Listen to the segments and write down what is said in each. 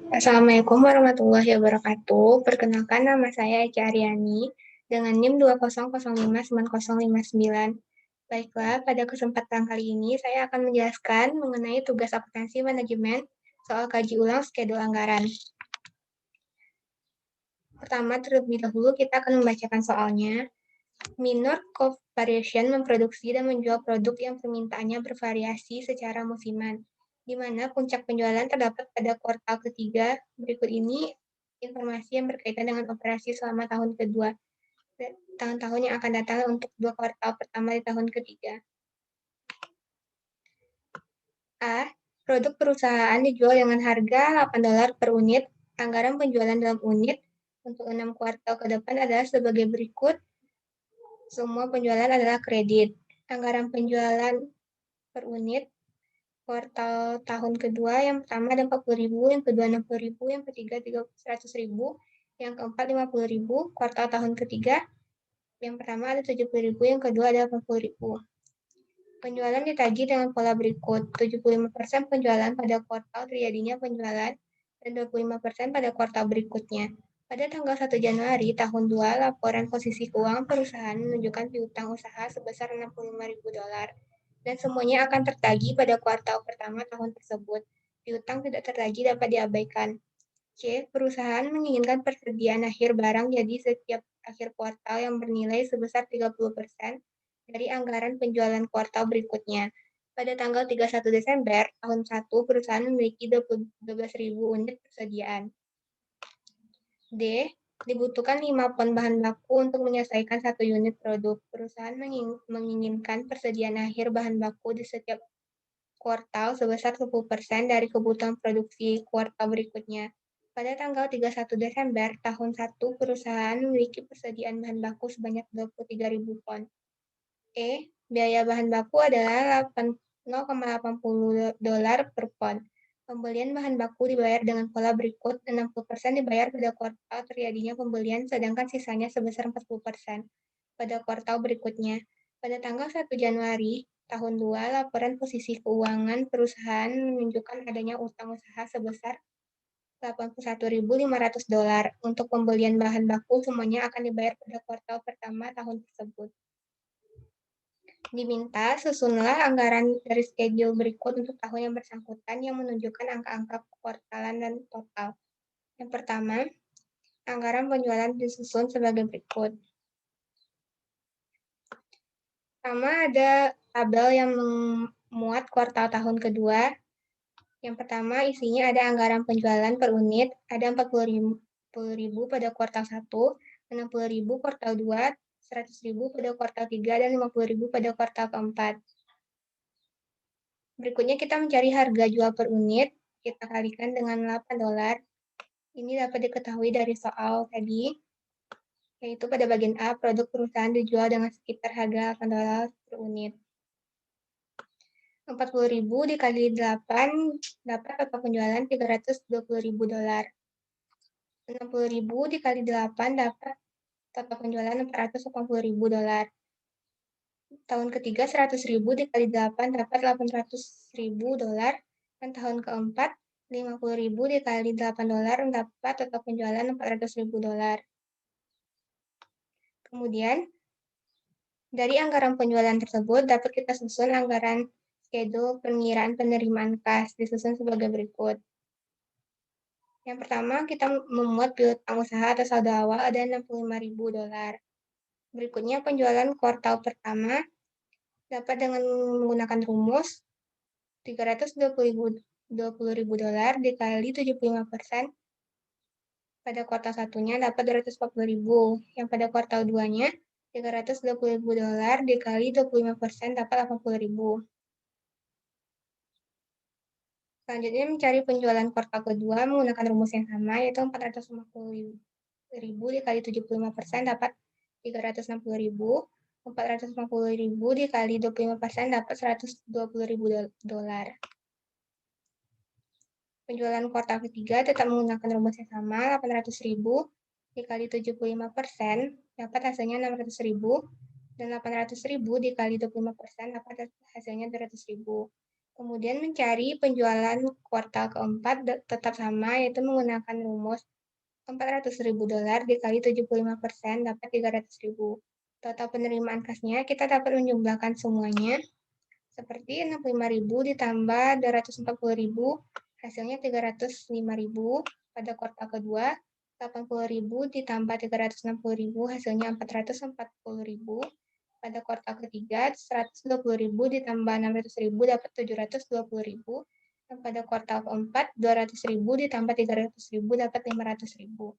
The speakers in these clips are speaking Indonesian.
Assalamualaikum warahmatullahi wabarakatuh. Perkenalkan nama saya Eci Aryani dengan NIM 200599059. Baiklah, pada kesempatan kali ini saya akan menjelaskan mengenai tugas akuntansi manajemen soal kaji ulang skedul anggaran. Pertama, terlebih dahulu kita akan membacakan soalnya. Minor Corporation memproduksi dan menjual produk yang permintaannya bervariasi secara musiman, di mana puncak penjualan terdapat pada kuartal ketiga. Berikut ini informasi yang berkaitan dengan operasi selama tahun kedua, tahun-tahun yang akan datang untuk dua kuartal pertama di tahun ketiga. A. Produk perusahaan dijual dengan harga $8 per unit. Anggaran penjualan dalam unit untuk 6 kuartal ke depan adalah sebagai berikut. Semua penjualan adalah kredit. Anggaran penjualan per unit kuartal tahun kedua, yang pertama ada 40.000, yang kedua 60.000, yang ketiga 100.000, yang keempat 50.000. Kuartal tahun ketiga, yang pertama ada 70.000, yang kedua ada 80.000. Penjualan ditaji dengan pola berikut: 75% penjualan pada kuartal terjadinya penjualan dan 25% pada kuartal berikutnya. Pada tanggal 1 Januari tahun 2, laporan posisi keuangan perusahaan menunjukkan piutang usaha sebesar $65.000 dan semuanya akan tertagih pada kuartal pertama tahun tersebut. Piutang tidak tertagih dapat diabaikan. C. Perusahaan menginginkan persediaan akhir barang jadi setiap akhir kuartal yang bernilai sebesar 30% dari anggaran penjualan kuartal berikutnya. Pada tanggal 31 Desember tahun 1, perusahaan memiliki 12.000 unit persediaan. D. Dibutuhkan 5 pon bahan baku untuk menyelesaikan 1 unit produk. Perusahaan menginginkan persediaan akhir bahan baku di setiap kuartal sebesar 10% dari kebutuhan produksi kuartal berikutnya. Pada tanggal 31 Desember tahun 1, perusahaan memiliki persediaan bahan baku sebanyak 23.000 pon. E. Biaya bahan baku adalah $0,80 per pon. Pembelian bahan baku dibayar dengan pola berikut: 60% dibayar pada kuartal terjadinya pembelian, sedangkan sisanya sebesar 40% pada kuartal berikutnya. Pada tanggal 1 Januari tahun 2, laporan posisi keuangan perusahaan menunjukkan adanya utang usaha sebesar $81.500. Untuk pembelian bahan baku, semuanya akan dibayar pada kuartal pertama tahun tersebut. Diminta susunlah anggaran dari schedule berikut untuk tahun yang bersangkutan yang menunjukkan angka-angka kuartalan dan total. Yang pertama, anggaran penjualan disusun sebagai berikut. Pertama, ada tabel yang memuat kuartal tahun kedua. Yang pertama, isinya ada anggaran penjualan per unit, ada 40.000 pada kuartal 1, 60.000 kuartal 2, 100.000 pada kuartal 3, dan 50.000 pada kuartal keempat. Berikutnya kita mencari harga jual per unit, kita kalikan dengan $8. Ini dapat diketahui dari soal tadi, yaitu pada bagian A, produk perusahaan dijual dengan sekitar harga $8 per unit. 40.000 dikali 8 dapat total penjualan $320.000. 60.000 dikali 8 dapat total penjualan $480.000. Tahun ketiga 100.000 dikali 8 dapat $800.000. Dan tahun keempat 50.000 dikali $8 dapat total penjualan $400.000. Kemudian dari anggaran penjualan tersebut dapat kita susun anggaran schedule pengiraan penerimaan kas, disusun sebagai berikut. Yang pertama, kita memuat piutang usaha atau saldo awal ada $65.000. Berikutnya, penjualan kuartal pertama dapat dengan menggunakan rumus $320.000 dikali 75%. Pada kuartal satunya dapat $240.000. Yang pada kuartal 2-nya, $320.000 dikali 25% dapat $80.000. Selanjutnya mencari penjualan kuartal kedua menggunakan rumus yang sama, yaitu $450.000 dikali 75% dapat $360.000. $450.000 dikali 25% dapat $120.000. Penjualan kuartal ketiga tetap menggunakan rumus yang sama, $800.000 dikali 75% dapat hasilnya $600.000, dan $800.000 dikali 25% dapat hasilnya $200.000. Kemudian mencari penjualan kuartal keempat tetap sama, yaitu menggunakan rumus $400.000 dikali 75% dapat 300.000. Total penerimaan kasnya kita dapat menjumlahkan semuanya seperti 65.000 ditambah 240.000, hasilnya 305.000 pada kuartal kedua, 80.000 ditambah 360.000, hasilnya 440.000 pada kuartal ketiga, 120.000 ditambah 600.000 dapat 720.000, dan pada kuartal keempat 200.000 ditambah 300.000 dapat 500.000.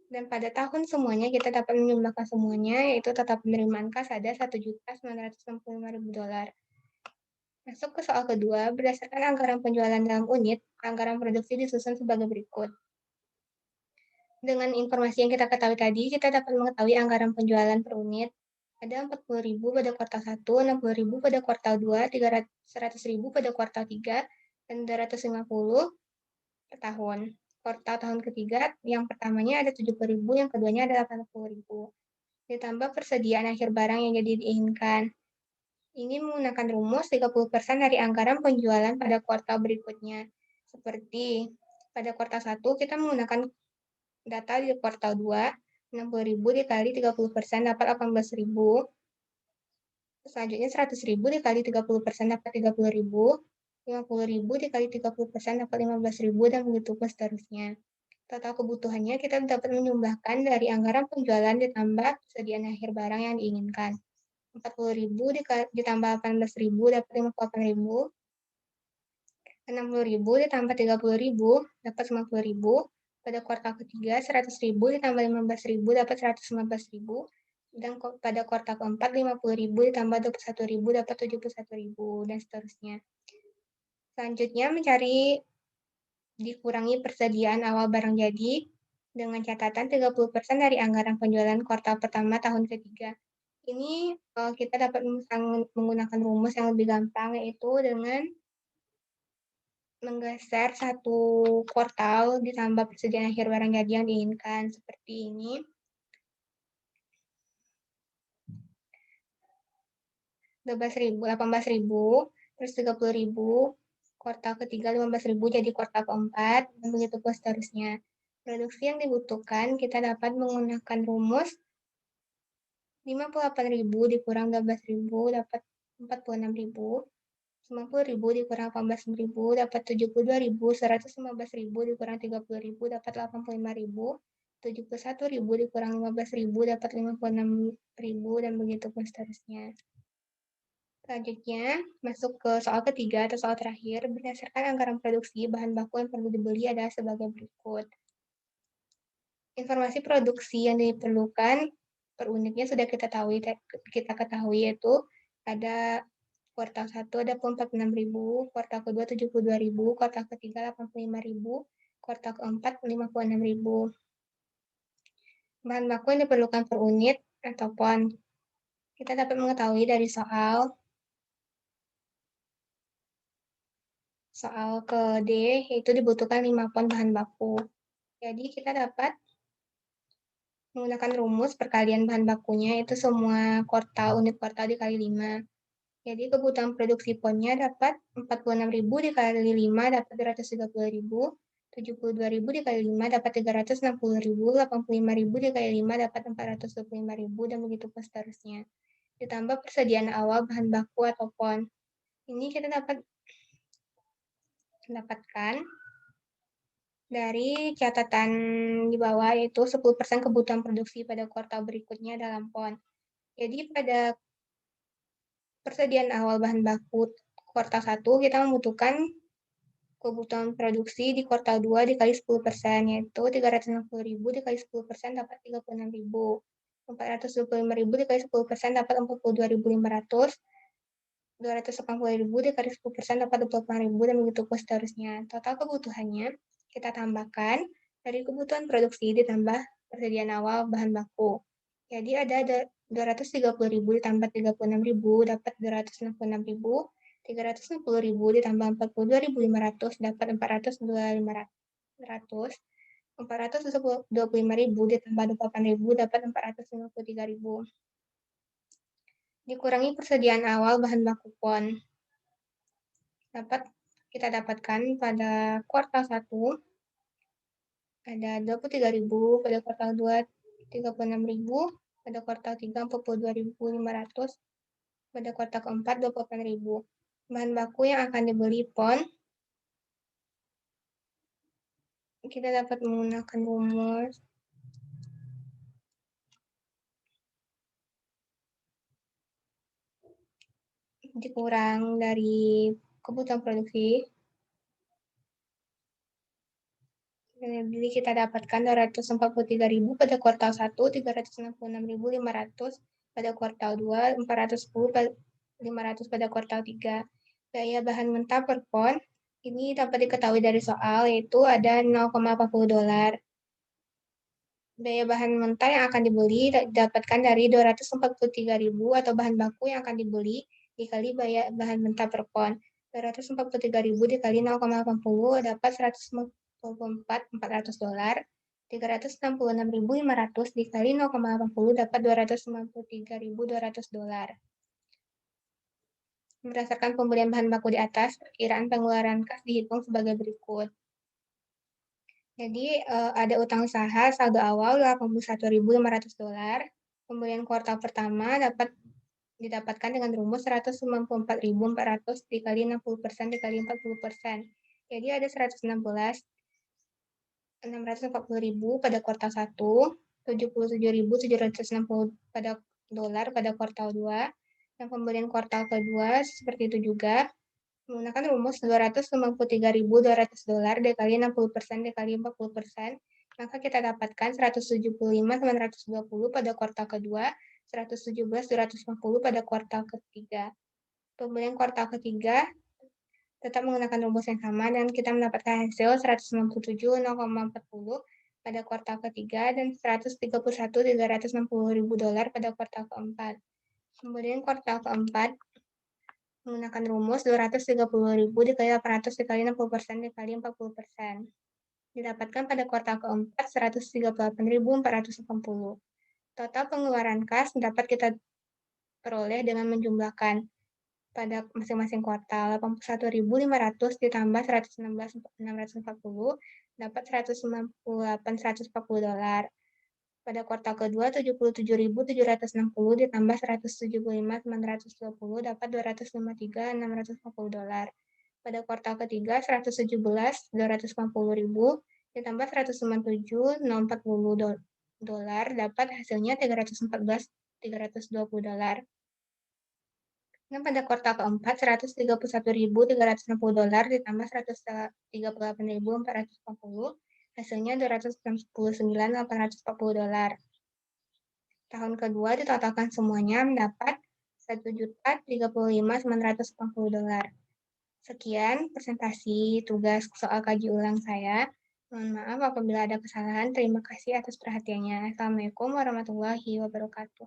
Dan pada tahun semuanya kita dapat menjumlahkan semuanya, yaitu total penerimaan kas ada $1.965.000. Masuk ke soal kedua, berdasarkan anggaran penjualan dalam unit, anggaran produksi disusun sebagai berikut. Dengan informasi yang kita ketahui tadi, kita dapat mengetahui anggaran penjualan per unit. Ada 40.000 pada kuartal 1, 60.000 pada kuartal 2, 100.000 pada kuartal 3, dan 250 per tahun. Kuartal tahun ketiga, yang pertamanya ada 70.000, yang keduanya ada 80.000. Ditambah persediaan akhir barang yang jadi diinginkan. Ini menggunakan rumus 30% dari anggaran penjualan pada kuartal berikutnya. Seperti pada kuartal 1 kita menggunakan data di kuartal 2, 60.000 dikali 30% dapat 18.000. Selanjutnya 100.000 dikali 30% dapat 30.000. 50.000 dikali 30% dapat 15.000 dan begitu pun seterusnya. Total kebutuhannya kita dapat menjumlahkan dari anggaran penjualan ditambah persediaan akhir barang yang diinginkan. 40.000 ditambah 18.000 dapat 58.000. 60.000 ditambah 30.000 dapat 90.000. Pada kuartal ketiga 100.000 ditambah 15.000 dapat 115.000. Dan pada kuartal keempat 50.000 ditambah 21.000 dapat 71.000 dan seterusnya. Selanjutnya mencari dikurangi persediaan awal barang jadi dengan catatan 30% dari anggaran penjualan kuartal pertama tahun ketiga. Ini kita dapat menggunakan rumus yang lebih gampang, yaitu dengan menggeser satu kuartal ditambah persediaan akhir barang jadi yang diinginkan. Seperti ini. 18.000, terus 30.000, kuartal ketiga 15.000 jadi kuartal keempat, dan begitu pun seterusnya. Produksi yang dibutuhkan kita dapat menggunakan rumus 58.000 dikurang 12.000 dapat 46.000, 90.000 dikurang 18.000 dapat 72.000, 115.000 dikurang 30.000 dapat 85.000, 71.000 dikurang 15.000 dapat 56.000 dan begitu pun seterusnya. Selanjutnya, masuk ke soal ketiga atau soal terakhir, berdasarkan anggaran produksi, bahan baku yang perlu dibeli adalah sebagai berikut. Informasi produksi yang diperlukan per unitnya sudah kita ketahui, yaitu ada kuartal 1 ada 46.000, kuartal kedua 72.000, kuartal ketiga 85.000, kuartal keempat 56.000. Bahan baku yang diperlukan per unit atau pon. Kita dapat mengetahui dari soal ke D, yaitu dibutuhkan 5 pon bahan baku. Jadi kita dapat menggunakan rumus perkalian bahan bakunya, itu semua unit kuartal dikali 5. Jadi kebutuhan produksi ponnya dapat 46.000 dikali 5 dapat 230.000, 72.000 dikali 5 dapat 360.000, 85.000 dikali 5 dapat 425.000, dan begitu pun seterusnya. Ditambah persediaan awal bahan baku atau pon. Ini kita dapat mendapatkan dari catatan di bawah, yaitu 10% kebutuhan produksi pada kuartal berikutnya dalam pon. Jadi pada persediaan awal bahan baku kuartal 1 kita membutuhkan kebutuhan produksi di kuartal 2 dikali 10%, yaitu 360.000 dikali 10% dapat 36.000. 425.000 dikali 10% dapat 42.500. 280.000 dikali 10% dapat 28.000 dan begitu pun seterusnya. Total kebutuhannya kita tambahkan dari kebutuhan produksi ditambah persediaan awal bahan baku. Jadi ada 230.000 ditambah 36.000 dapat 266.000, 360.000 ditambah 42.500 dapat 425.000, 425.000 ditambah 28.000 dapat 453.000. Dikurangi persediaan awal bahan baku pon. dapat kita dapatkan pada kuartal 1 ada 23.000, pada kuartal 2 36.000, pada kuartal 3 42.500, pada kuartal keempat 28.000. Bahan baku yang akan dibeli PON, kita dapat menggunakan rumus dikurang dari kebutuhan produksi. Jadi kita dapatkan 243.000 pada kuartal 1, 366.500 pada kuartal 2, 410.500 pada kuartal 3. Daya bahan mentah per pon ini dapat diketahui dari soal, yaitu ada 0,40 dolar. Daya bahan mentah yang akan dibeli didapatkan dari 243.000 atau bahan baku yang akan dibeli dikali bahan mentah per pon. 243.000 dikali 0,80 dapat 154.400 dolar. 366.500 dikali 0,80 dapat 293.200 dolar. Berdasarkan pembelian bahan baku di atas, perkiraan pengeluaran kas dihitung sebagai berikut. Jadi ada utang usaha saldo awal 81.500 dolar. Pembelian kuartal pertama dapat didapatkan dengan rumus 194.400 dikali 60% dikali 40%. Jadi ada 640.000 pada kuartal 1, 77.760 pada dolar pada kuartal 2, dan pembelian kuartal kedua seperti itu juga, menggunakan rumus 293.200 dolar dikali 60% dikali 40%, maka kita dapatkan 175.920 pada kuartal kedua, 117.250 pada kuartal ketiga. Pembelian kuartal ketiga tetap menggunakan rumus yang sama dan kita mendapatkan hasil 197.040 pada kuartal ketiga dan 131.360.000 dolar pada kuartal keempat. Kemudian kuartal keempat menggunakan rumus 230.000 dikali 800 dikali 60% dikali 40%. Didapatkan pada kuartal keempat 138.480. Total pengeluaran kas dapat kita peroleh dengan menjumlahkan pada masing-masing kuartal 81.500 ditambah 116.640 dapat 198.140 dolar. Pada kuartal kedua 77.760 ditambah 175.920 dapat 253.640 dolar. Pada kuartal ketiga 117.250.000 ditambah 197.040 dolar dapat hasilnya 314.320 dolar. Dan pada kuartal keempat 131.360 dolar ditambah 138.440 hasilnya 299.840 dolar. Tahun kedua ditotalkan semuanya mendapat 1.035.980 dolar. Sekian presentasi tugas soal kaji ulang saya. Mohon maaf apabila ada kesalahan. Terima kasih atas perhatiannya. Assalamualaikum warahmatullahi wabarakatuh.